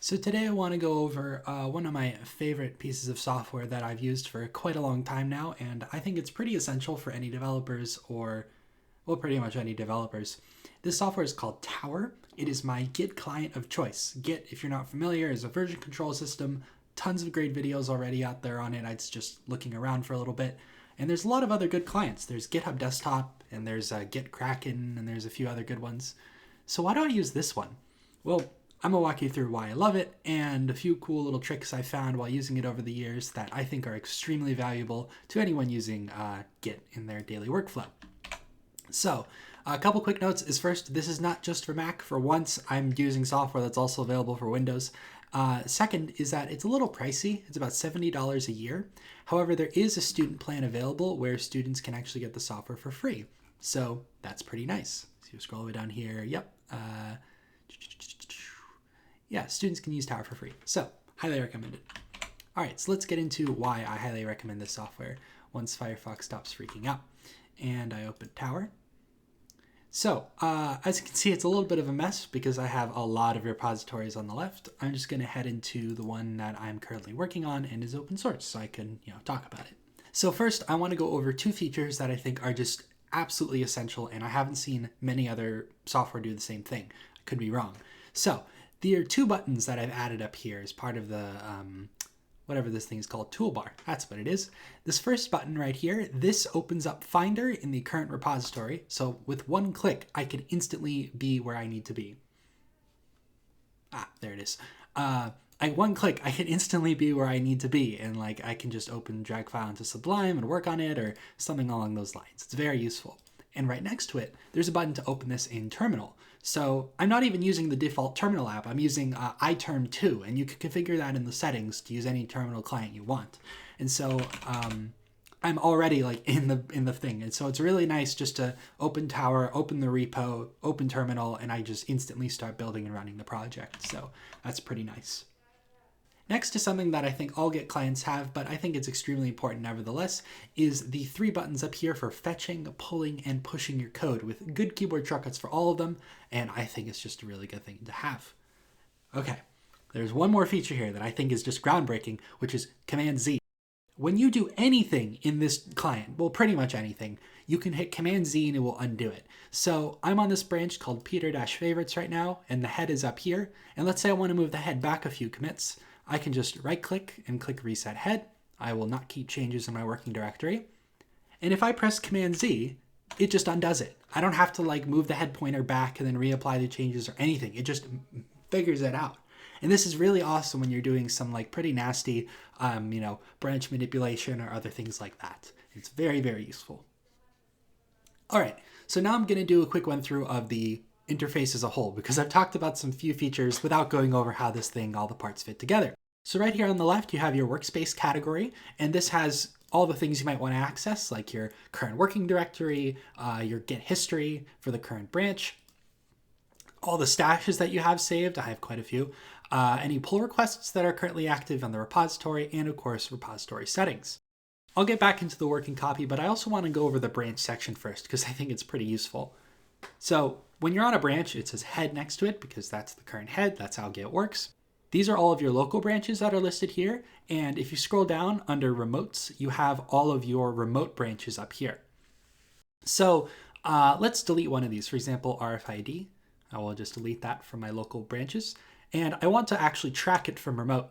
So today I want to go over one of my favorite pieces of software that I've used for quite a long time now, and I think it's pretty essential for any developers well, pretty much any developers. This software is called Tower. It is my Git client of choice. Git, if you're not familiar, is a version control system. Tons of great videos already out there on it. I was just looking around for a little bit. And there's a lot of other good clients. There's GitHub Desktop, and there's Git Kraken, and there's a few other good ones. So why do I use this one? Well, I'm going to walk you through why I love it and a few cool little tricks I found while using it over the years that I think are extremely valuable to anyone using Git in their daily workflow. So a couple quick notes is first, this is not just for Mac. For once, I'm using software that's also available for Windows. Second is that it's a little pricey. It's about $70 a year. However, there is a student plan available where students can actually get the software for free. So that's pretty nice. So you scroll all the way down here. Yep. Yeah, students can use Tower for free. So highly recommended. All right, so let's get into why I highly recommend this software once Firefox stops freaking out. And I open Tower. So as you can see, it's a little bit of a mess because I have a lot of repositories on the left. I'm just going to head into the one that I'm currently working on and is open source, so I can talk about it. So first, I want to go over two features that I think are just absolutely essential, and I haven't seen many other software do the same thing. I could be wrong. So there are two buttons that I've added up here as part of the whatever this thing is called, Toolbar. That's what it is. This first button right here, this opens up Finder in the current repository. So with one click, I can instantly be where I need to be. There it is. One click, I can instantly be where I need to be. And I can just drag file into Sublime and work on it or something along those lines. It's very useful. And right next to it, there's a button to open this in Terminal. So I'm not even using the default Terminal app. I'm using iTerm2, and you can configure that in the settings to use any terminal client you want. And so I'm already in the thing. And so it's really nice just to open Tower, open the repo, open Terminal, and I just instantly start building and running the project. So that's pretty nice. Next to something that I think all Git clients have, but I think it's extremely important nevertheless, is the three buttons up here for fetching, pulling, and pushing your code with good keyboard shortcuts for all of them, and I think it's just a really good thing to have. Okay, there's one more feature here that I think is just groundbreaking, which is Command-Z. When you do anything in this client, well, pretty much anything, you can hit Command-Z and it will undo it. So I'm on this branch called Peter-Favorites right now, and the head is up here, and let's say I want to move the head back a few commits. I can just right-click and click Reset Head. I will not keep changes in my working directory. And if I press Command-Z, it just undoes it. I don't have to move the head pointer back and then reapply the changes or anything. It just figures it out. And this is really awesome when you're doing some pretty nasty, branch manipulation or other things like that. It's very, very useful. All right, so now I'm going to do a quick run through of the interface as a whole, because I've talked about some few features without going over how this thing, all the parts fit together. So right here on the left, you have your Workspace category, and this has all the things you might want to access, like your current working directory, your Git history for the current branch, all the stashes that you have saved. I have quite a few. Any pull requests that are currently active on the repository, and of course, repository settings. I'll get back into the working copy, but I also want to go over the branch section first, because I think it's pretty useful. So when you're on a branch, it says head next to it because that's the current head. That's how Git works. These are all of your local branches that are listed here. And if you scroll down under remotes, you have all of your remote branches up here. So let's delete one of these. For example, RFID. I will just delete that from my local branches. And I want to actually track it from remote.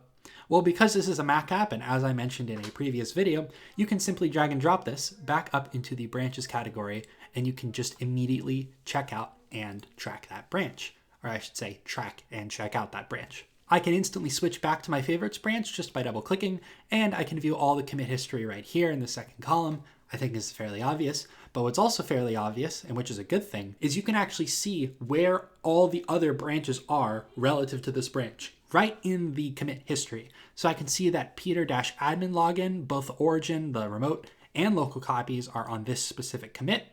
Well, because this is a Mac app, and as I mentioned in a previous video, you can simply drag and drop this back up into the branches category, and you can just immediately check out and track that branch. Or I should say, track and check out that branch. I can instantly switch back to my favorites branch just by double clicking, and I can view all the commit history right here in the second column. I think this is fairly obvious, but what's also fairly obvious, and which is a good thing, is you can actually see where all the other branches are relative to this branch, right in the commit history. So I can see that Peter-admin login, both the origin, the remote, and local copies are on this specific commit.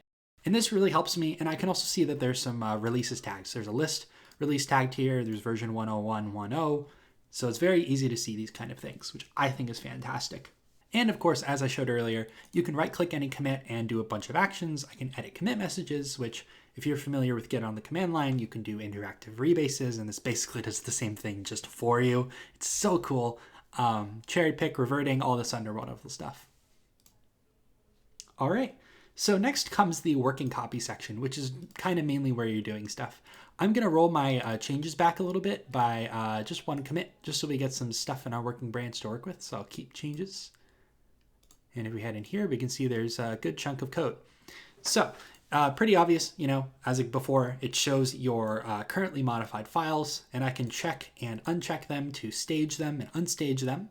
And this really helps me, and I can also see that there's some releases tags. There's a list release tagged here, there's version 101.10, so it's very easy to see these kind of things, which I think is fantastic. And of course, as I showed earlier, you can right-click any commit and do a bunch of actions. I can edit commit messages, which if you're familiar with Git on the command line, you can do interactive rebases, and this basically does the same thing just for you. It's so cool. Cherry pick, reverting, all this wonderful stuff. All right. So next comes the working copy section, which is kind of mainly where you're doing stuff. I'm going to roll my changes back a little bit by just one commit, just so we get some stuff in our working branch to work with. So I'll keep changes. And if we head in here, we can see there's a good chunk of code. So pretty obvious, you know, as before, it shows your currently modified files, and I can check and uncheck them to stage them and unstage them.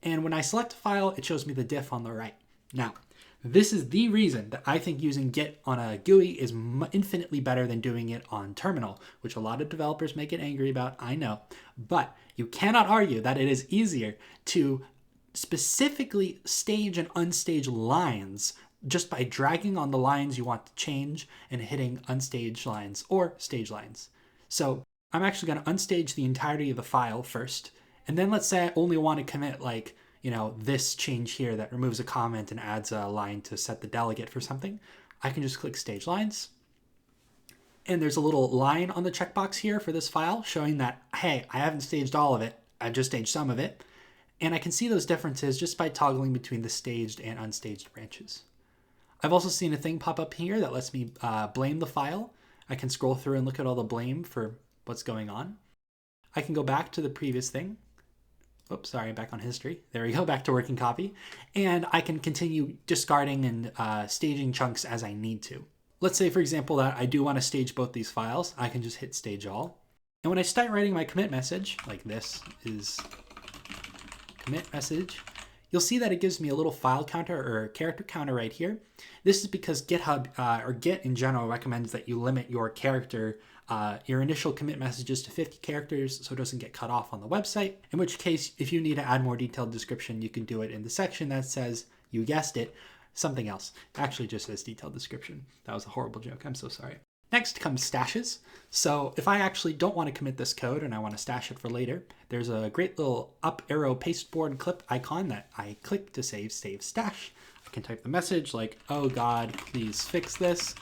And when I select a file, it shows me the diff on the right. Now, this is the reason that I think using Git on a GUI is infinitely better than doing it on terminal, which a lot of developers may get angry about, I know. But you cannot argue that it is easier to specifically stage and unstage lines just by dragging on the lines you want to change and hitting unstage lines or stage lines. So I'm actually going to unstage the entirety of the file first. And then let's say I only want to commit like, you know, this change here that removes a comment and adds a line to set the delegate for something. I can just click stage lines. And there's a little line on the checkbox here for this file showing that, hey, I haven't staged all of it. I've just staged some of it. And I can see those differences just by toggling between the staged and unstaged branches. I've also seen a thing pop up here that lets me blame the file. I can scroll through and look at all the blame for what's going on. I can go back to the previous thing. Oops, sorry, back on history. There we go, back to working copy. And I can continue discarding and staging chunks as I need to. Let's say, for example, that I do want to stage both these files. I can just hit stage all. And when I start writing my commit message, like this is commit message, you'll see that it gives me a little file counter or character counter right here. This is because GitHub or Git in general recommends that you limit your initial commit messages to 50 characters so it doesn't get cut off on the website, in which case, if you need to add more detailed description, you can do it in the section that says, you guessed it, something else. Actually just says detailed description. That was a horrible joke. I'm so sorry. Next comes stashes. So if I actually don't want to commit this code and I want to stash it for later, there's a great little up arrow pasteboard clip icon that I click to save stash. I can type the message like, oh God, please fix this.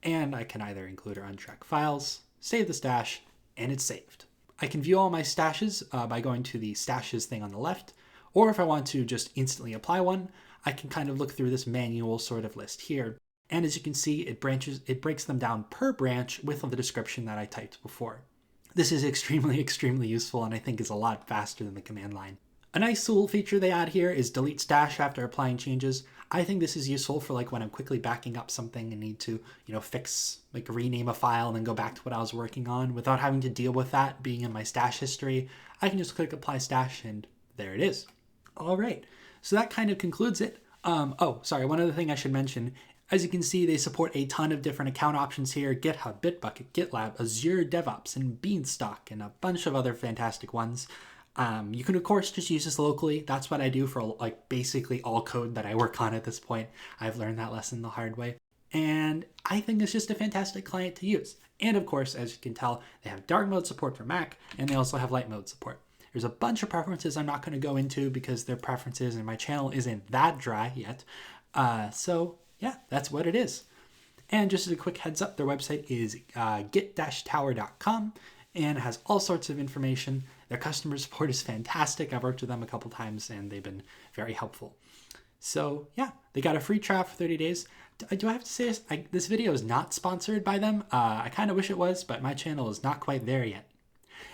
And I can either include or untrack files, save the stash, and it's saved. I can view all my stashes by going to the stashes thing on the left, or if I want to just instantly apply one, I can kind of look through this manual sort of list here. And as you can see, it breaks them down per branch with the description that I typed before. This is extremely, extremely useful and I think is a lot faster than the command line. A nice tool feature they add here is delete stash after applying changes. I think this is useful for like when I'm quickly backing up something and need to, you know, fix, like rename a file and then go back to what I was working on without having to deal with that being in my stash history. I can just click apply stash and there it is. All right, so that kind of concludes it. Oh, sorry, one other thing I should mention. As you can see, they support a ton of different account options here: GitHub, Bitbucket, GitLab, Azure DevOps, and Beanstalk, and a bunch of other fantastic ones. You can, of course, just use this locally. That's what I do for like basically all code that I work on at this point. I've learned that lesson the hard way. And I think it's just a fantastic client to use. And of course, as you can tell, they have dark mode support for Mac, and they also have light mode support. There's a bunch of preferences I'm not going to go into because their preferences and my channel isn't that dry yet. So yeah, that's what it is. And just as a quick heads up, their website is git-tower.com and has all sorts of information. Their customer support is fantastic. I've worked with them a couple times and they've been very helpful. So yeah, they got a free trial for 30 days. Do I have to say this? This video is not sponsored by them. I kind of wish it was, but my channel is not quite there yet.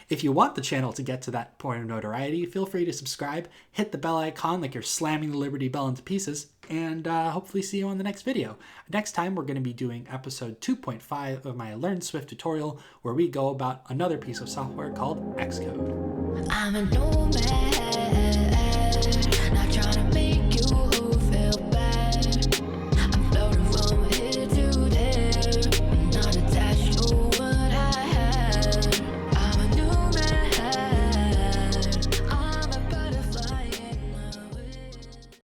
If you want the channel to get to that point of notoriety, feel free to subscribe, hit the bell icon like you're slamming the Liberty Bell into pieces, and hopefully see you on the next video. Next time, we're going to be doing episode 2.5 of my Learn Swift tutorial, where we go about another piece of software called Xcode. I'm a nomad.